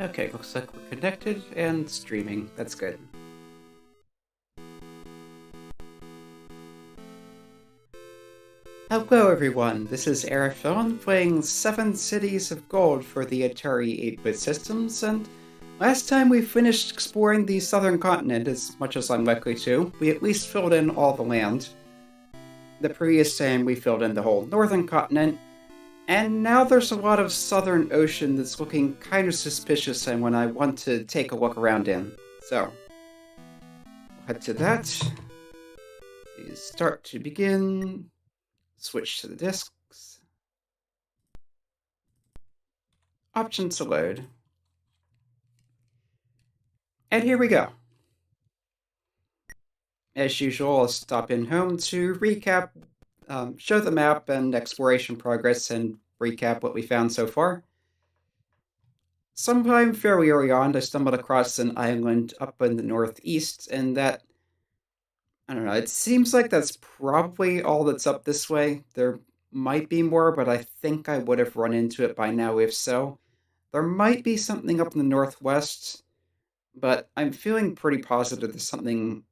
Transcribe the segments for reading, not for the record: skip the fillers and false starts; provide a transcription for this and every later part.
Okay, looks like we're connected and streaming. That's good. Hello everyone, this is Eric Phone playing 7 Cities of Gold for the Atari 8-bit systems, and last time we finished exploring the southern continent as much as I'm likely to. We at least filled in all the land. The previous time we filled in the whole northern continent, and now there's a lot of southern ocean that's looking kind of suspicious and when I want to take a look around in. So, we'll head to that. Start to begin. Switch to the disks. Options to load. And here we go. As usual, I'll stop in home to recap, show the map and exploration progress and recap what we found so far. Sometime fairly early on, I stumbled across an island up in the northeast, and that, I don't know, it seems like that's probably all that's up this way. There might be more, but I think I would have run into it by now if so. There might be something up in the northwest, but I'm feeling pretty positive there's something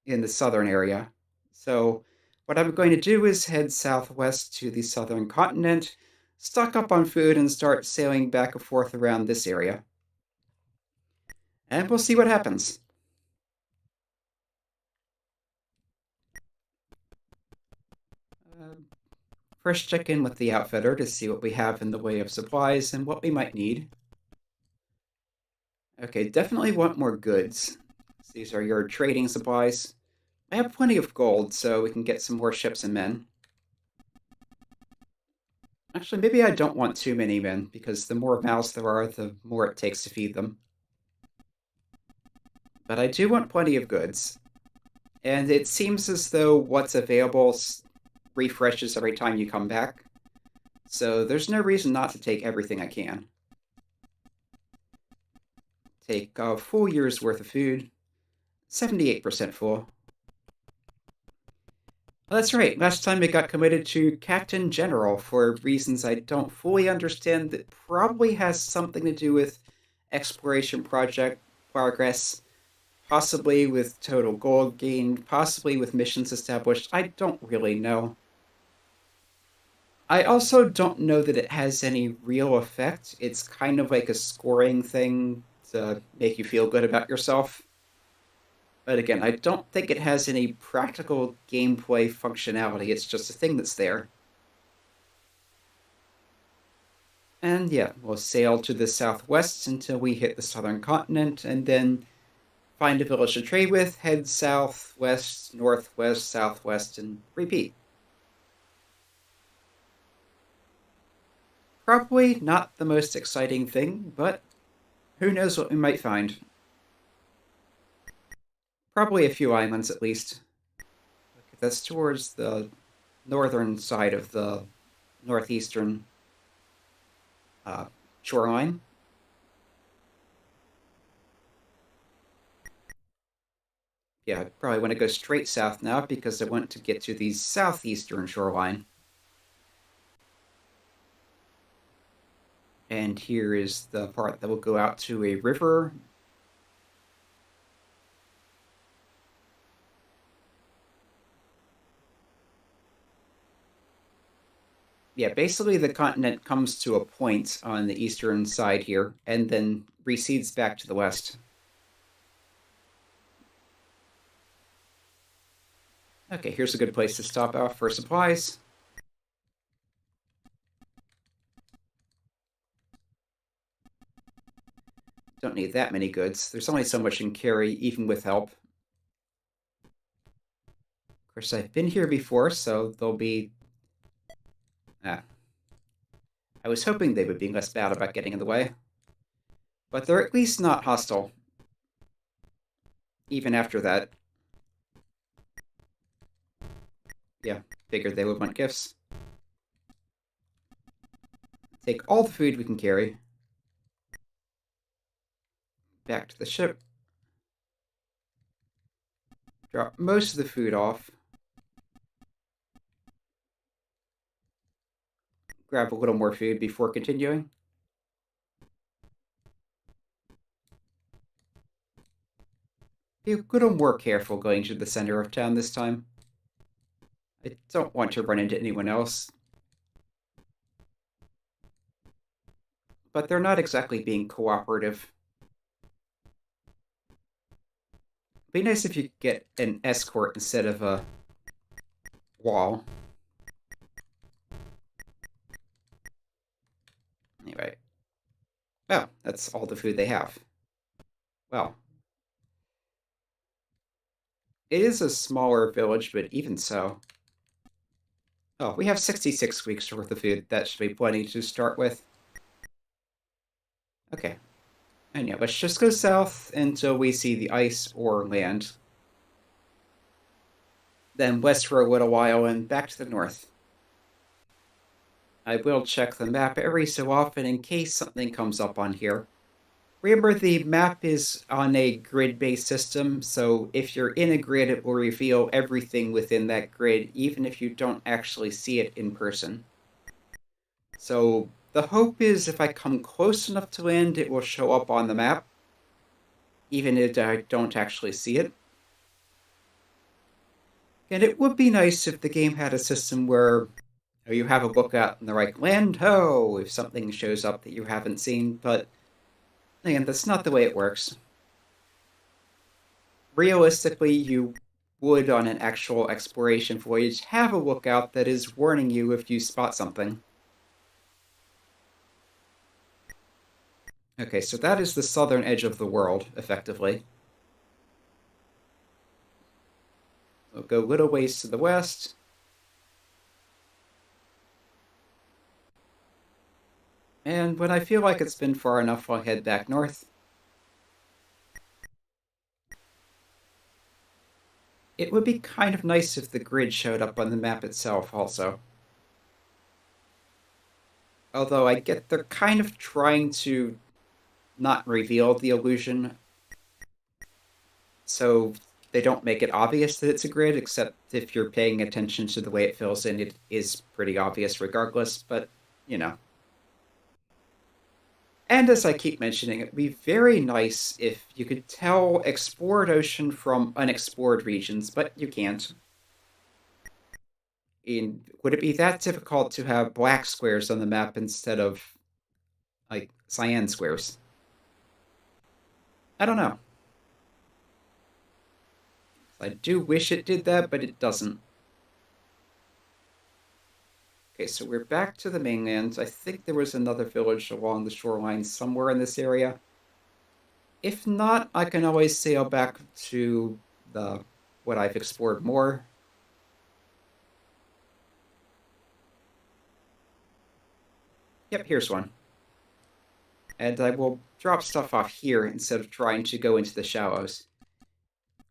in the southern area. So what I'm going to do is head southwest to the southern continent, stock up on food, and start sailing back and forth around this area. And we'll see what happens. First, check in with the outfitter to see what we have in the way of supplies and what we might need. Okay, definitely want more goods. These are your trading supplies. I have plenty of gold, so we can get some more ships and men. Actually, maybe I don't want too many men, because the more mouths there are, the more it takes to feed them. But I do want plenty of goods. And it seems as though what's available refreshes every time you come back. So there's no reason not to take everything I can. Take a full year's worth of food. 78% full. Well, that's right, last time I got committed to Captain General for reasons I don't fully understand that probably has something to do with exploration project progress, possibly with total gold gained, possibly with missions established. I don't really know. I also don't know that it has any real effect. It's kind of like a scoring thing to make you feel good about yourself. But again, I don't think it has any practical gameplay functionality. It's just a thing that's there. And yeah, we'll sail to the southwest until we hit the southern continent, and then find a village to trade with, head southwest, northwest, southwest, and repeat. Probably not the most exciting thing, but who knows what we might find. Probably a few islands at least. That's towards the northern side of the northeastern shoreline. Yeah, I probably want to go straight south now because I want to get to the southeastern shoreline. And here is the part that will go out to a river. Yeah, basically the continent comes to a point on the eastern side here, and then recedes back to the west. Okay, here's a good place to stop off for supplies. Don't need that many goods. There's only so much you can carry, even with help. Of course, I've been here before, so they'll be... I was hoping they would be less bad about getting in the way. But they're at least not hostile. Even after that. Yeah, figured they would want gifts. Take all the food we can carry. Back to the ship. Drop most of the food off. grab a little more food before continuing. Be a little more careful going to the center of town this time. I don't want to run into anyone else. But they're not exactly being cooperative. Be nice if you get an escort instead of a wall. Anyway. Oh, that's all the food they have. Well, it is a smaller village, but even so. Oh, we have 66 weeks worth of food. That should be plenty to start with. Okay. And yeah, let's just go south until we see the ice or land. Then west for a little while and back to the north. I will check the map every so often in case something comes up on here. Remember, the map is on a grid-based system, so if you're in a grid, it will reveal everything within that grid, even if you don't actually see it in person. So the hope is if I come close enough to land, it will show up on the map, even if I don't actually see it. And it would be nice if the game had a system where you have a lookout and they're like, land ho, if something shows up that you haven't seen, but again, that's not the way it works. Realistically, you would, on an actual exploration voyage, have a lookout that is warning you if you spot something. Okay, so that is the southern edge of the world, effectively. We'll go a little ways to the west. And when I feel like it's been far enough, I'll head back north. It would be kind of nice if the grid showed up on the map itself, also. Although I get they're kind of trying to not reveal the illusion, so they don't make it obvious that it's a grid, except if you're paying attention to the way it fills in, it is pretty obvious regardless, but, you know. And as I keep mentioning, it'd be very nice if you could tell explored ocean from unexplored regions, but you can't. Would it be that difficult to have black squares on the map instead of, like, cyan squares? I don't know. I do wish it did that, but it doesn't. Okay, so we're back to the mainland. I think there was another village along the shoreline somewhere in this area. If not, I can always sail back to what I've explored more. Yep, here's one. And I will drop stuff off here instead of trying to go into the shallows.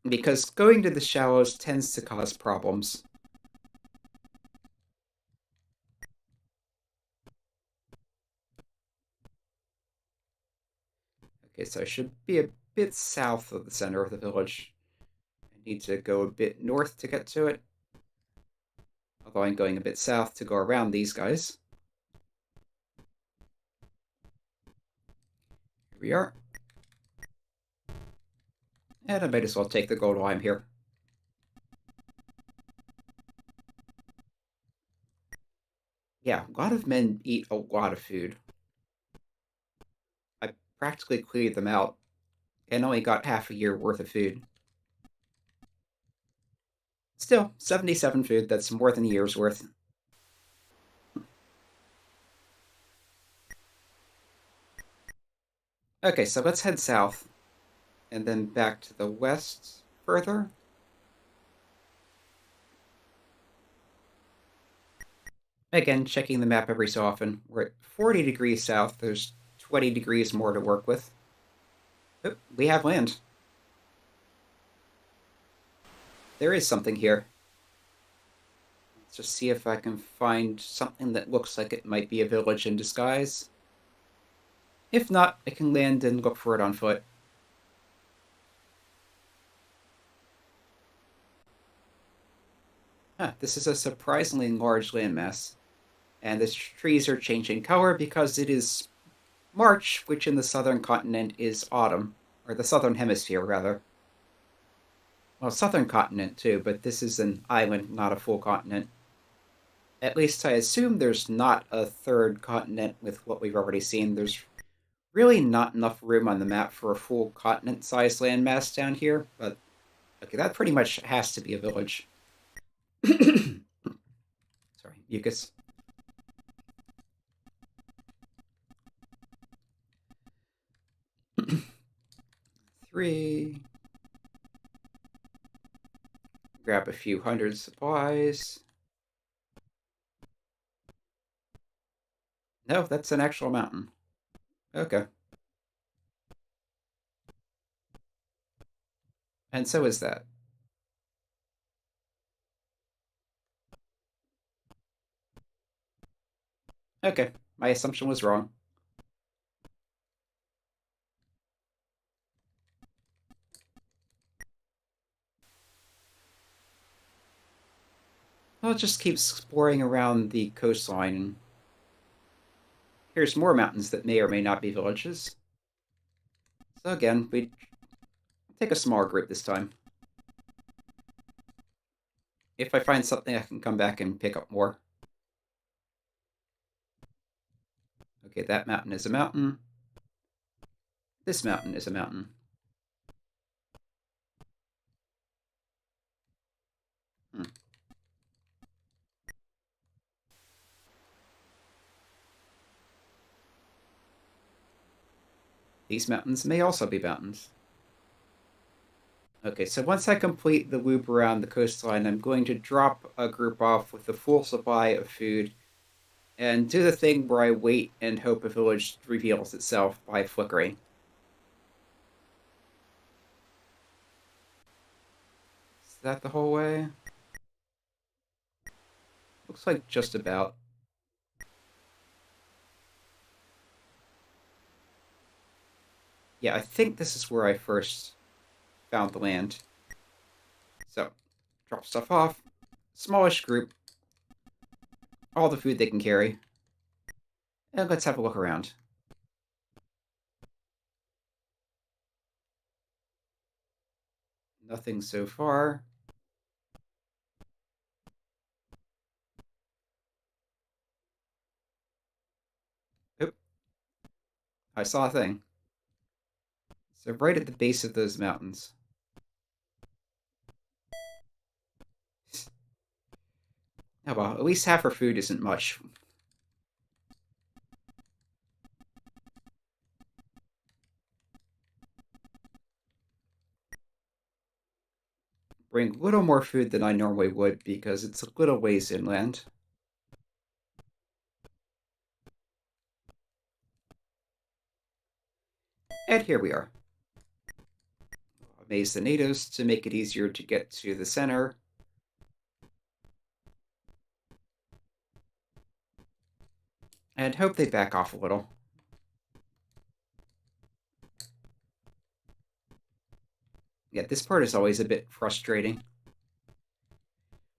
Because going to the shallows tends to cause problems. Okay, so I should be a bit south of the center of the village. I need to go a bit north to get to it. Although I'm going a bit south to go around these guys. Here we are. And I might as well take the gold while I'm here. Yeah, a lot of men eat a lot of food. I practically cleared them out and only got half a year worth of food. Still, 77 food, that's more than a year's worth. Okay, so let's head south, and then back to the west further. Again, checking the map every so often. We're at 40 degrees south, there's 20 degrees more to work with. Oh, we have land. There is something here. Let's just see if I can find something that looks like it might be a village in disguise. If not, I can land and look for it on foot. This is a surprisingly large landmass. And the trees are changing color because it is March, which in the southern continent is autumn, or the southern hemisphere, rather. Well, southern continent too, but this is an island, not a full continent. At least I assume there's not a third continent with what we've already seen. There's really not enough room on the map for a full continent-sized landmass down here, but okay, that pretty much has to be a village. Sorry, mucus. Three. Grab a few hundred supplies. No, that's an actual mountain. Okay. And so is that. Okay, my assumption was wrong. I'll just keep exploring around the coastline. And here's more mountains that may or may not be villages. So again, we take a smaller group this time. If I find something, I can come back and pick up more. Okay, that mountain is a mountain. This mountain is a mountain. Hmm. These mountains may also be mountains. Okay, so once I complete the loop around the coastline, I'm going to drop a group off with a full supply of food and do the thing where I wait and hope a village reveals itself by flickering. Is that the whole way? Looks like just about. Yeah, I think this is where I first found the land. So, drop stuff off. Smallish group. All the food they can carry. And let's have a look around. Nothing so far. Oop, I saw a thing. So right at the base of those mountains. Oh well, at least half our food isn't much. Bring a little more food than I normally would because it's a little ways inland. And here we are. Amaze the natives to make it easier to get to the center. And hope they back off a little. Yeah, this part is always a bit frustrating.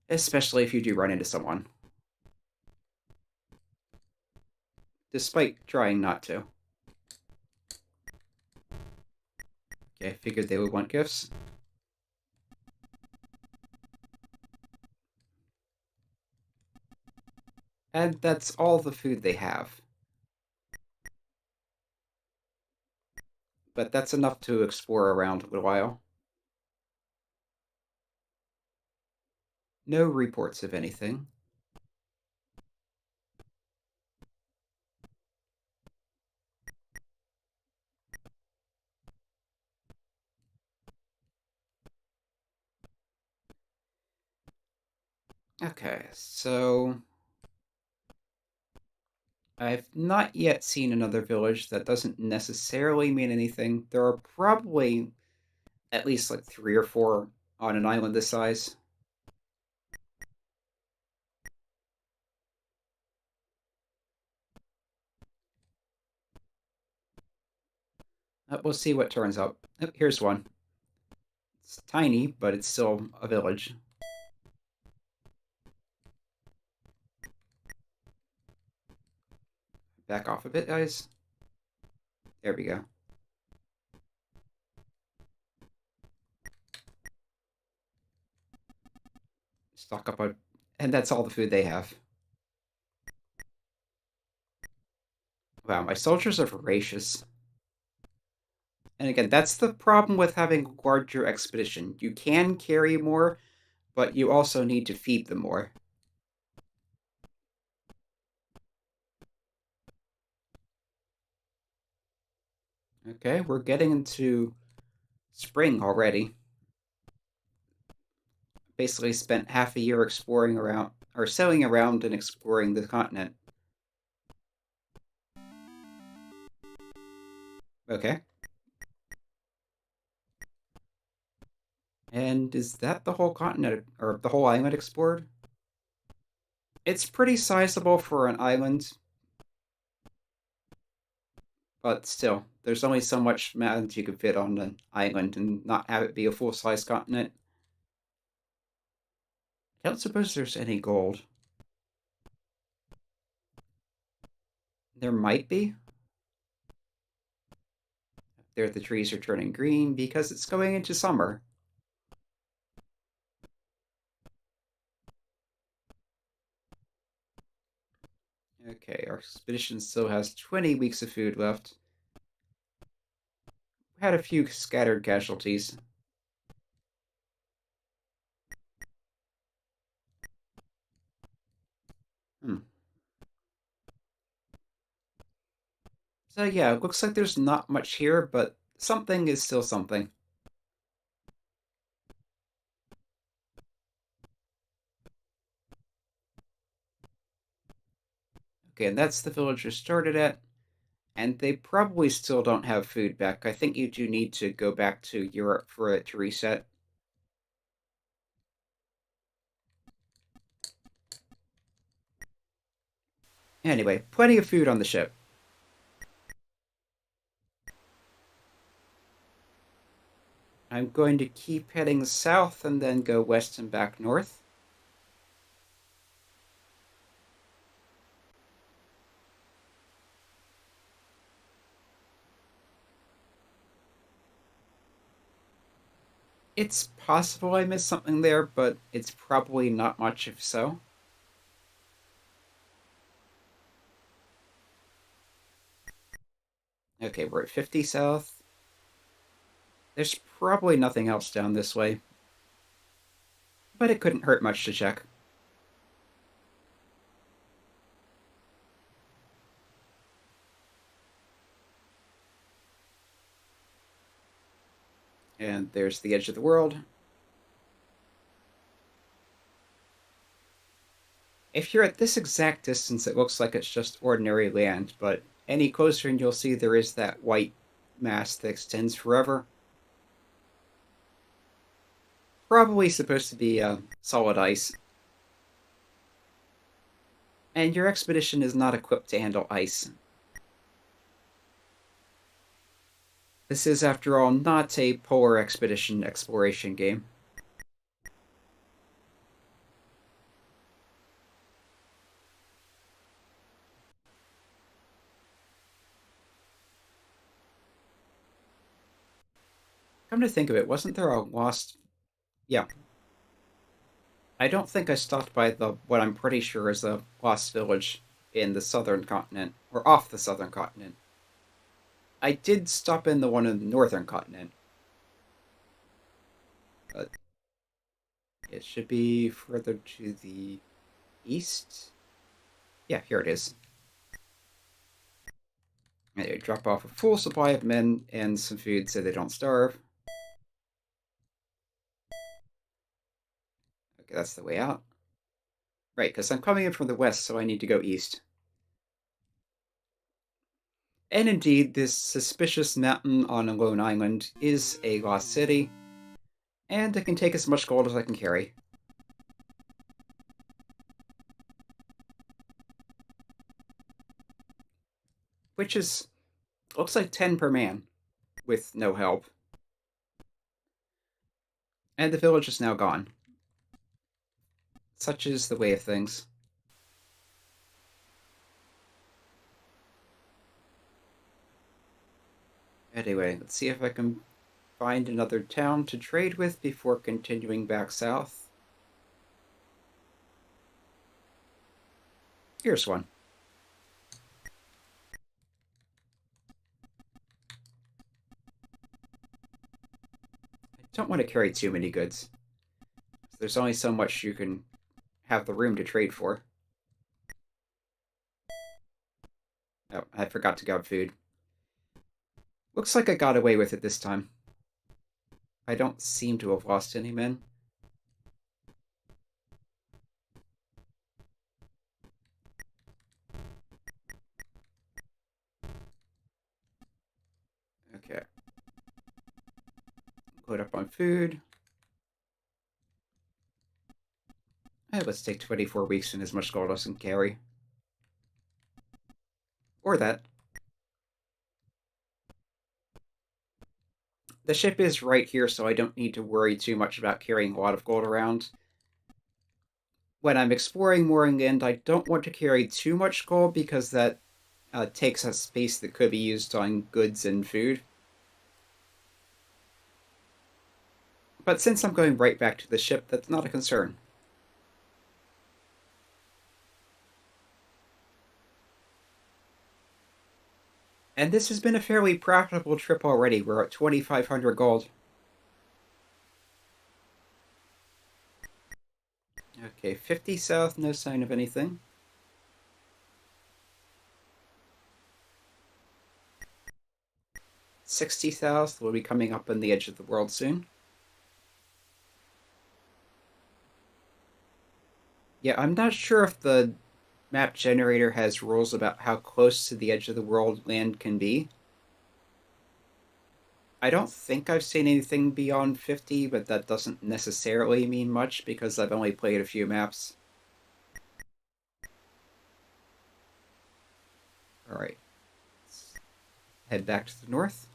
Especially if you do run into someone. Despite trying not to. Okay, I figured they would want gifts. And that's all the food they have. But that's enough to explore around a while. No reports of anything. Okay, so I've not yet seen another village. That doesn't necessarily mean anything. There are probably at least like 3 or 4 on an island this size. We'll see what turns up. Oh, here's one. It's tiny, but it's still a village. back off a bit, guys. There we go. Stock up on... And that's all the food they have. Wow, my soldiers are voracious. And again, that's the problem with having a larger expedition. You can carry more, but you also need to feed them more. Okay, we're getting into spring already. Basically spent half a year exploring around, or sailing around and exploring the continent. Okay. And is that the whole continent, or the whole island explored? It's pretty sizable for an island, but still, there's only so much land you can fit on an island and not have it be a full-size continent. I don't suppose there's any gold. There might be. There, the trees are turning green because it's going into summer. Okay, our expedition still has 20 weeks of food left. We had a few scattered casualties. Hmm. So yeah, it looks like there's not much here, but something is still something. Okay, and that's the village we started at. And they probably still don't have food back. I think you do need to go back to Europe for it to reset. Anyway, plenty of food on the ship. I'm going to keep heading south and then go west and back north. It's possible I missed something there, but it's probably not much if so. Okay, we're at 50 south. There's probably nothing else down this way, but it couldn't hurt much to check. And there's the edge of the world. If you're at this exact distance, it looks like it's just ordinary land, but any closer and you'll see there is that white mass that extends forever. Probably supposed to be solid ice. And your expedition is not equipped to handle ice. This is, after all, not a polar expedition exploration game. Come to think of it, wasn't there a lost... Yeah. I don't think I stopped by the what I'm pretty sure is a lost village in the southern continent, or off the southern continent. I did stop in the one in the northern continent. But it should be further to the east. Yeah, here it is. And they drop off a full supply of men and some food so they don't starve. Okay, that's the way out. Right, because I'm coming in from the west, so I need to go east. And indeed, this suspicious mountain on a lone island is a lost city, and I can take as much gold as I can carry. Which is, looks like 10 per man, with no help. And the village is now gone. Such is the way of things. Anyway, let's see if I can find another town to trade with before continuing back south. Here's one. I don't want to carry too many goods. There's only so much you can have the room to trade for. Oh, I forgot to grab food. Looks like I got away with it this time. I don't seem to have lost any men. Okay. Load up on food. Let's take 24 weeks and as much gold as I can carry. Or that. The ship is right here, so I don't need to worry too much about carrying a lot of gold around. When I'm exploring more inland, I don't want to carry too much gold because that takes up space that could be used on goods and food. But since I'm going right back to the ship, that's not a concern. And this has been a fairly profitable trip already. We're at 2,500 gold. Okay, 50 south, no sign of anything. 60 south, we'll be coming up on the edge of the world soon. Yeah, I'm not sure if the map generator has rules about how close to the edge of the world land can be. I don't think I've seen anything beyond 50, but that doesn't necessarily mean much because I've only played a few maps. Alright, let's head back to the north.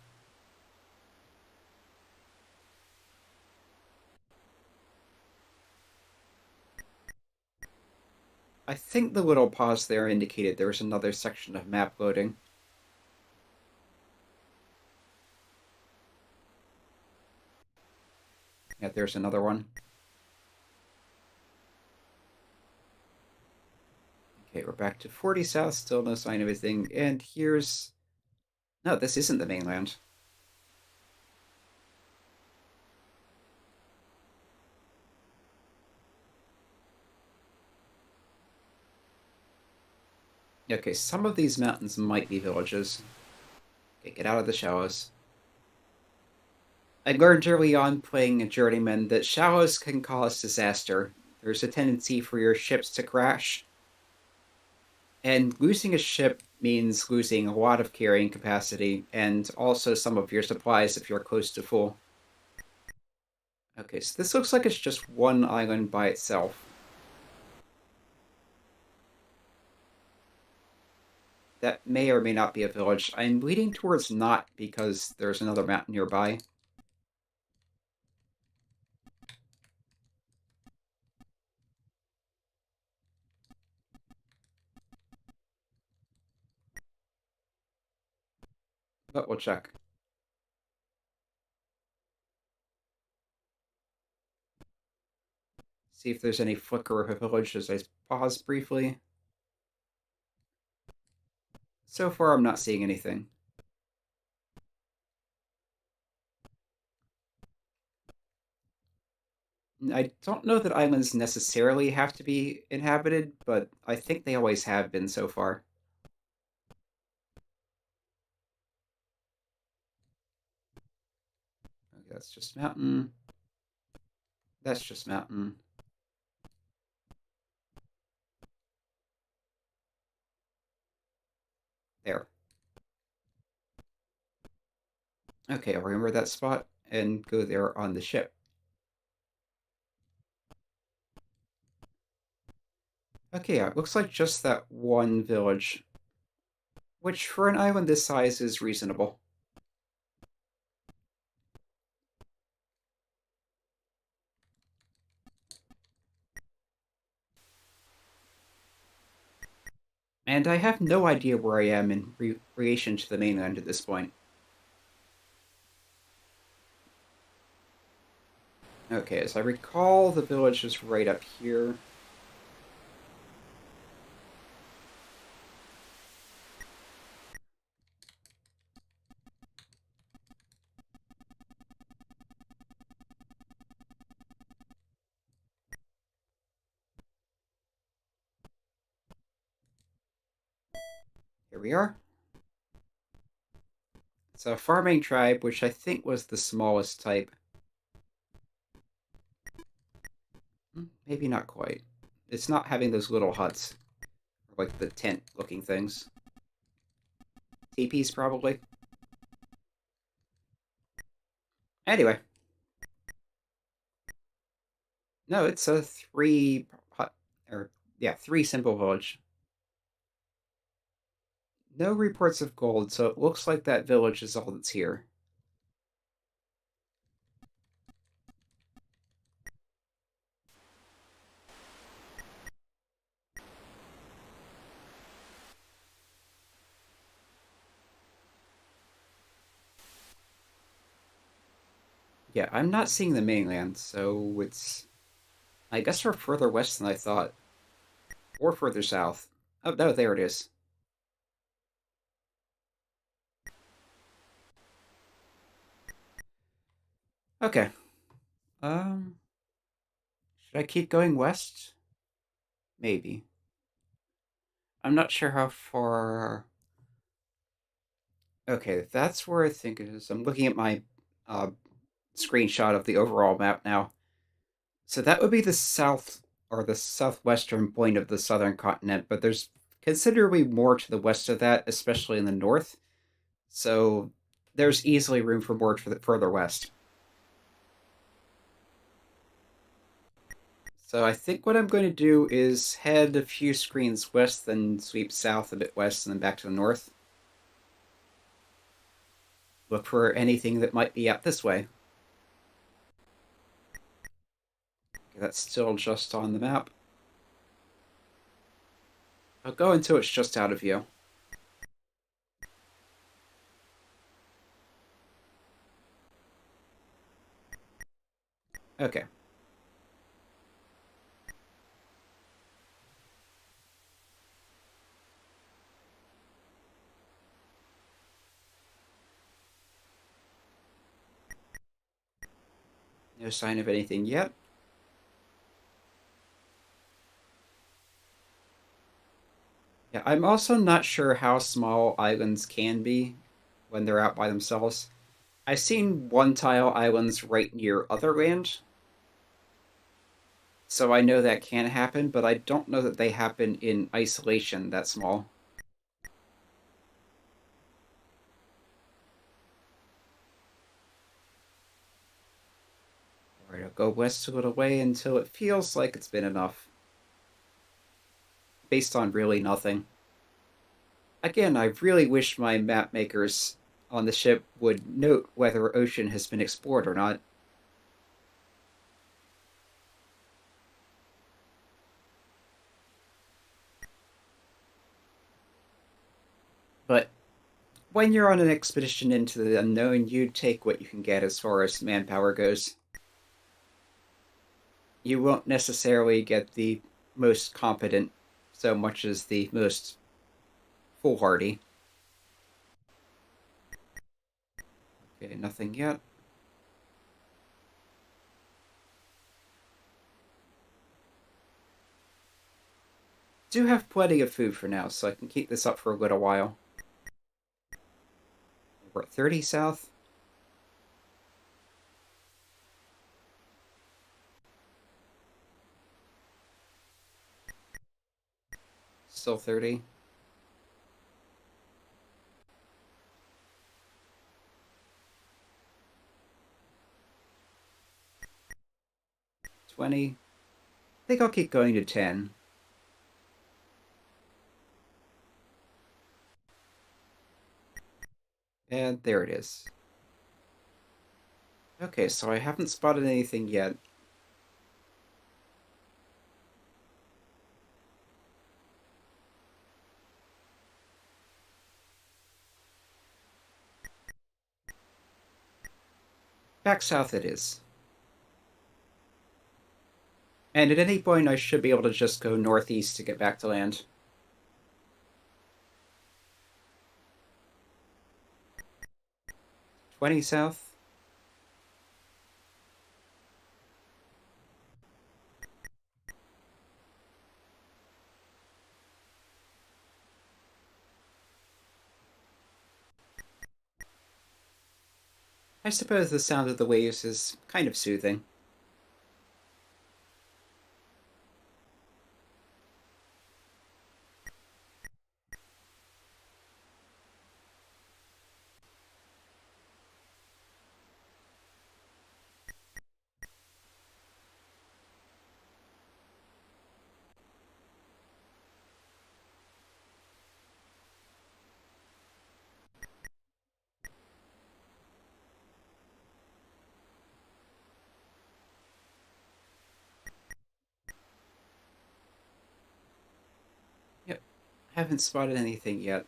I think the little pause there indicated there was another section of map loading. Yeah, there's another one. Okay, we're back to 40 south, still no sign of anything. And here's... No, this isn't the mainland. Okay, some of these mountains might be villages. Okay, get out of the shallows. I learned early on playing a Journeyman that shallows can cause disaster. There's a tendency for your ships to crash. And losing a ship means losing a lot of carrying capacity and also some of your supplies if you're close to full. Okay, so this looks like it's just one island by itself. That may or may not be a village. I'm leaning towards not because there's another mountain nearby. But we'll check. See if there's any flicker of a village as I pause briefly. So far, I'm not seeing anything. I don't know that islands necessarily have to be inhabited, but I think they always have been so far. Okay, that's just mountain. That's just mountain. There. Okay, I'll remember that spot and go there on the ship. Okay, yeah, it looks like just that one village, which for an island this size is reasonable. And I have no idea where I am in relation to the mainland at this point. Okay, as I recall, the village is right up here. Here we are. It's a farming tribe, which I think was the smallest type. Maybe not quite. It's not having those little huts, like the tent-looking things. Teepees, probably. Anyway, no, it's a three hut, or yeah, three simple village. No reports of gold, so it looks like that village is all that's here. Yeah, I'm not seeing the mainland, so it's... I guess we're further west than I thought. Or further south. Oh, no, there it is. Okay. Um, should I keep going west? Maybe. I'm not sure how far... Okay, that's where I think it is. I'm looking at my uh, screenshot of the overall map now. So that would be the south or the southwestern point of the southern continent, but there's considerably more to the west of that, especially in the north. So there's easily room for more further west. So I think what I'm going to do is head a few screens west, then sweep south a bit west, and then back to the north. Look for anything that might be out this way. Okay, that's still just on the map. I'll go until it's just out of view. Okay. No sign of anything yet. Yeah, I'm also not sure how small islands can be when they're out by themselves. I've seen one tile islands right near other land, so I know that can happen, but I don't know that they happen in isolation that small. Alright, I'll go west a little way until it feels like it's been enough, based on really nothing. Again, I really wish my map makers on the ship would note whether ocean has been explored or not. But when you're on an expedition into the unknown, you take what you can get as far as manpower goes. You won't necessarily get the most competent so much as the most foolhardy. Okay, nothing yet. Do have plenty of food for now, so I can keep this up for a little while. We're at 30 south. Still 30. $20. I think I'll keep going to 10. And there it is. Okay, so I haven't spotted anything yet. Back south it is. And at any point, I should be able to just go northeast to get back to land. 20 south. I suppose the sound of the waves is kind of soothing. Yep, haven't spotted anything yet.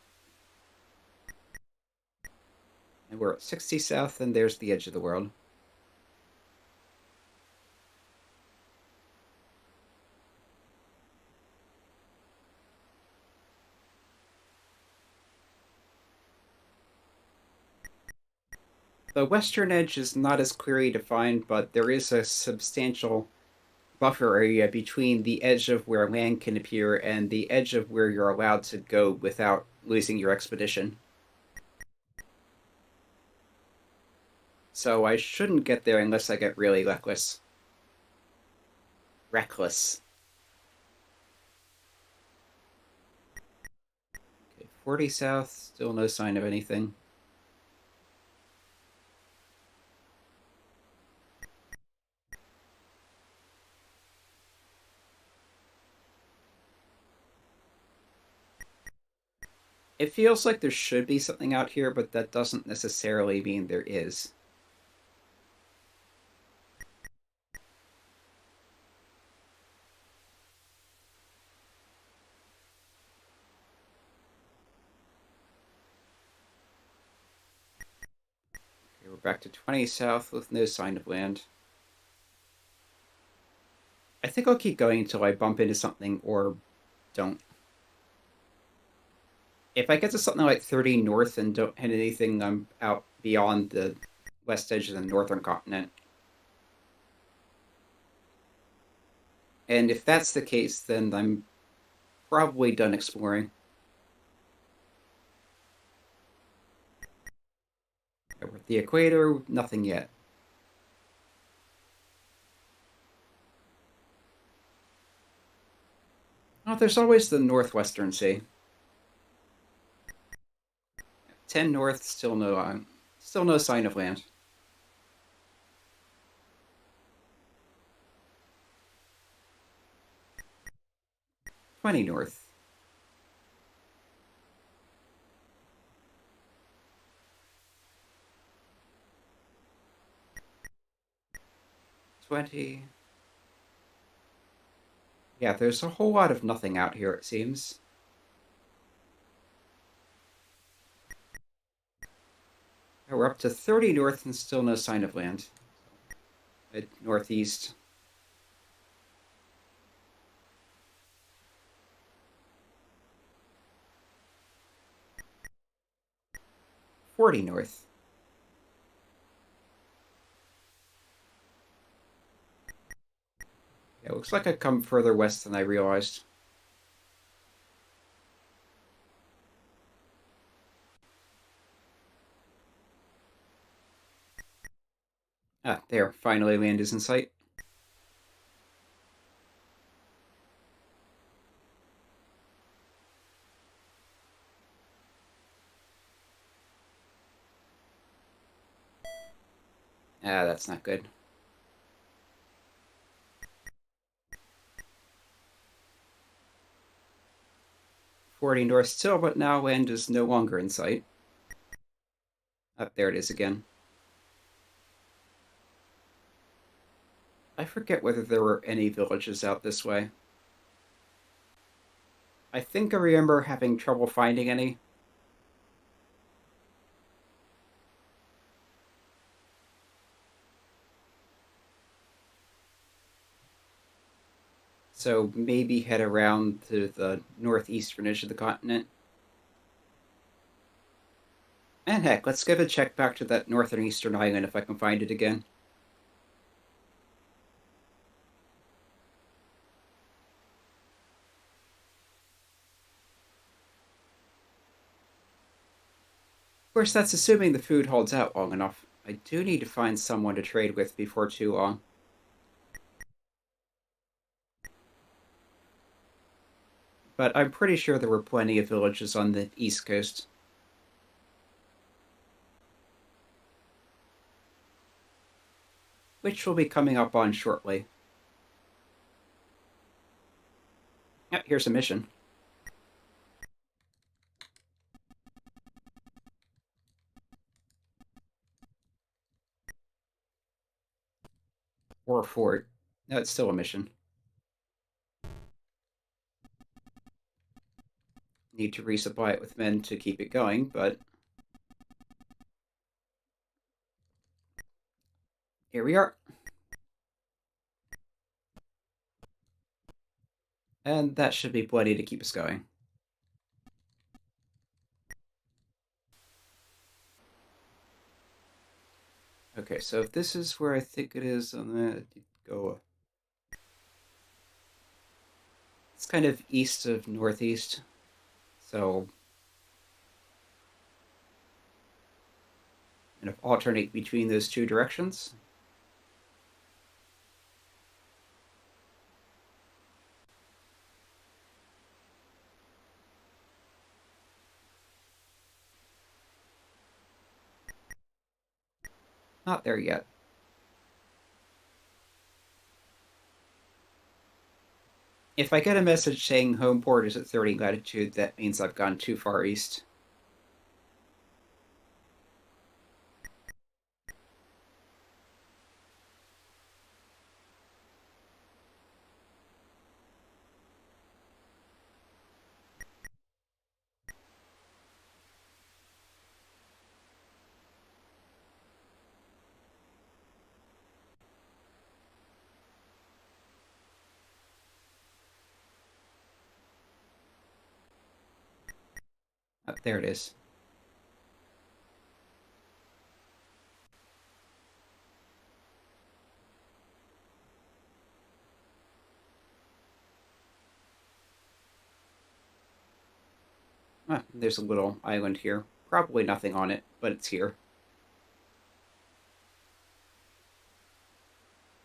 And we're at 60 south, and there's the edge of the world. The western edge is not as clearly defined, but there is a substantial buffer area between the edge of where land can appear and the edge of where you're allowed to go without losing your expedition. So I shouldn't get there unless I get really reckless. Reckless. Okay, 40 south, still no sign of anything. It feels like there should be something out here, but that doesn't necessarily mean there is. Okay, we're back to 20 south with no sign of land. I think I'll keep going until I bump into something or don't. If I get to something like 30 north and don't hit anything, I'm out beyond the west edge of the northern continent. And if that's the case, then I'm probably done exploring. We're at the equator, nothing yet. Oh, there's always the northwestern sea. 10 north, still no sign of land. 20 north. '20. Yeah, there's a whole lot of nothing out here, it seems. We're up to 30 north and still no sign of land. Northeast. 40 north. Yeah, it looks like I've come further west than I realized. Ah, there, finally land is in sight. Ah, that's not good. 40 north still, but now land is no longer in sight. Up there it is again. I forget whether there were any villages out this way. I think I remember having trouble finding any. So maybe head around to the northeastern edge of the continent. And heck, let's give a check back to that northern eastern island if I can find it again. Of course, that's assuming the food holds out long enough. I do need to find someone to trade with before too long. But I'm pretty sure there were plenty of villages on the east coast. Which we'll be coming up on shortly. Yep, here's a mission. Or a fort. No, it's still a mission. Need to resupply it with men to keep it going, but here we are. And that should be plenty to keep us going. Okay, so if this is where I think it is, I'm gonna go. It's kind of east of northeast, so kind of alternate between those two directions. Not there yet. If I get a message saying home port is at 30 latitude, that means I've gone too far east. There it is. There's a little island here. Probably nothing on it, but it's here.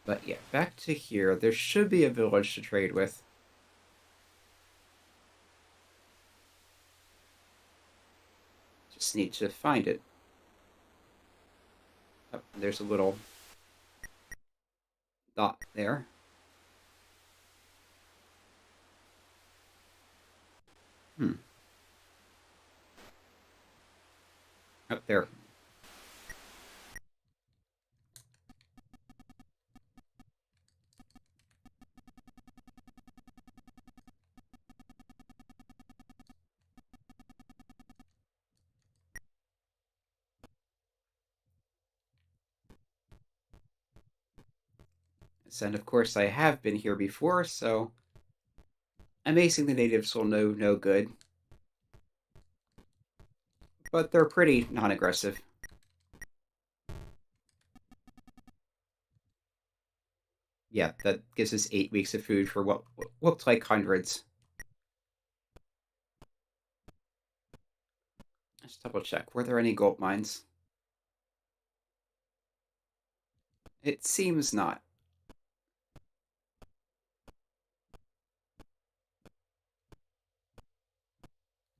But yeah, back to here. There should be a village to trade with. Just need to find it. Oh, there's a little dot there. Up there. And of course, I have been here before, so amazing the natives will know no good. But they're pretty non-aggressive. Yeah, that gives us 8 weeks of food for what looked like hundreds. Let's double check. Were there any gold mines? It seems not.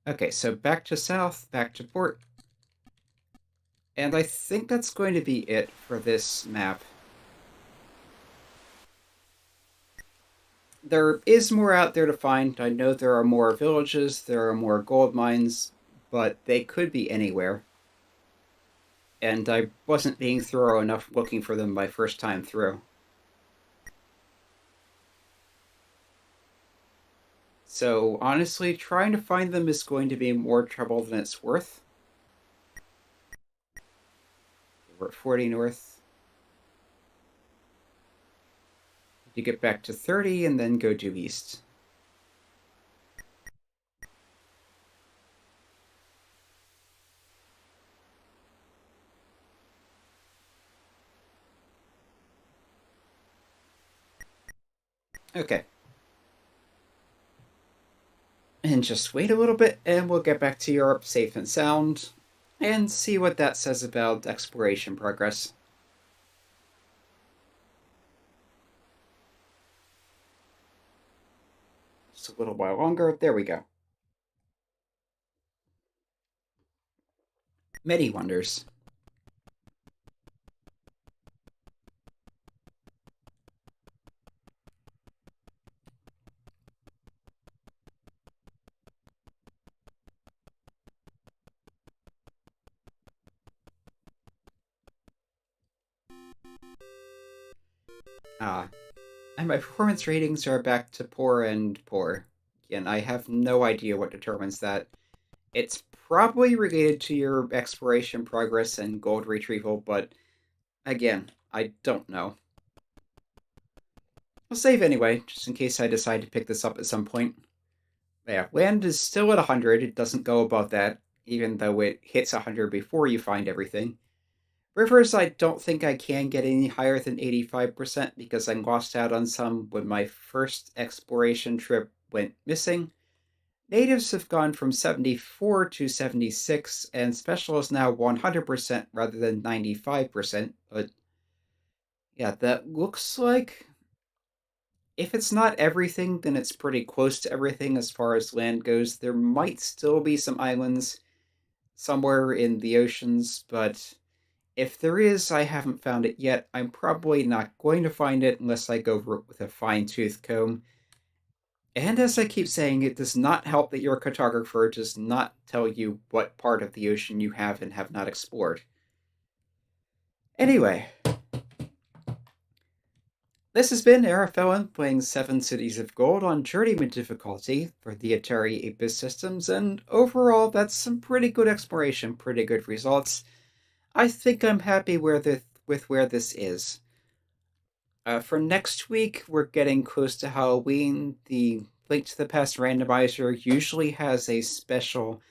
Okay, so back to south, back to port. And I think that's going to be it for this map. There is more out there to find. I know there are more villages, there are more gold mines, but they could be anywhere. And I wasn't being thorough enough looking for them my first time through. So honestly, trying to find them is going to be more trouble than it's worth. We're at 40 north. You get back to 30 and then go due east. Okay. And just wait a little bit and we'll get back to Europe safe and sound and see what that says about exploration progress. Just a little while longer. There we go. Many wonders. Ah, and my performance ratings are back to poor and poor. Again, I have no idea what determines that. It's probably related to your exploration progress and gold retrieval, but again, I don't know. I'll save anyway, just in case I decide to pick this up at some point. Yeah, land is still at 100. It doesn't go above that, even though it hits 100 before you find everything. Rivers, I don't think I can get any higher than 85% because I lost out on some when my first exploration trip went missing. Natives have gone from 74 to 76, and special is now 100% rather than 95%. But yeah, that looks like if it's not everything, then it's pretty close to everything as far as land goes. There might still be some islands somewhere in the oceans, but if there is, I haven't found it yet. I'm probably not going to find it unless I go over it with a fine tooth comb. And as I keep saying, it does not help that your cartographer does not tell you what part of the ocean you have and have not explored. Anyway, this has been Arafellin playing 7 Cities of Gold on Journeyman difficulty for the Atari 8-bit systems, and overall, that's some pretty good exploration, pretty good results. I think I'm happy with where this is. For next week, we're getting close to Halloween. The Link to the Past Randomizer usually has a special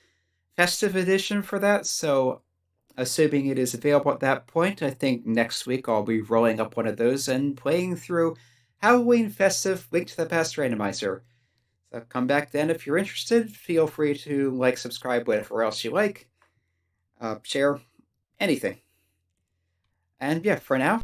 festive edition for that, so assuming it is available at that point, I think next week I'll be rolling up one of those and playing through Halloween Festive Link to the Past Randomizer. So come back then if you're interested. Feel free to like, subscribe, whatever else you like, share, anything. And yeah, for now,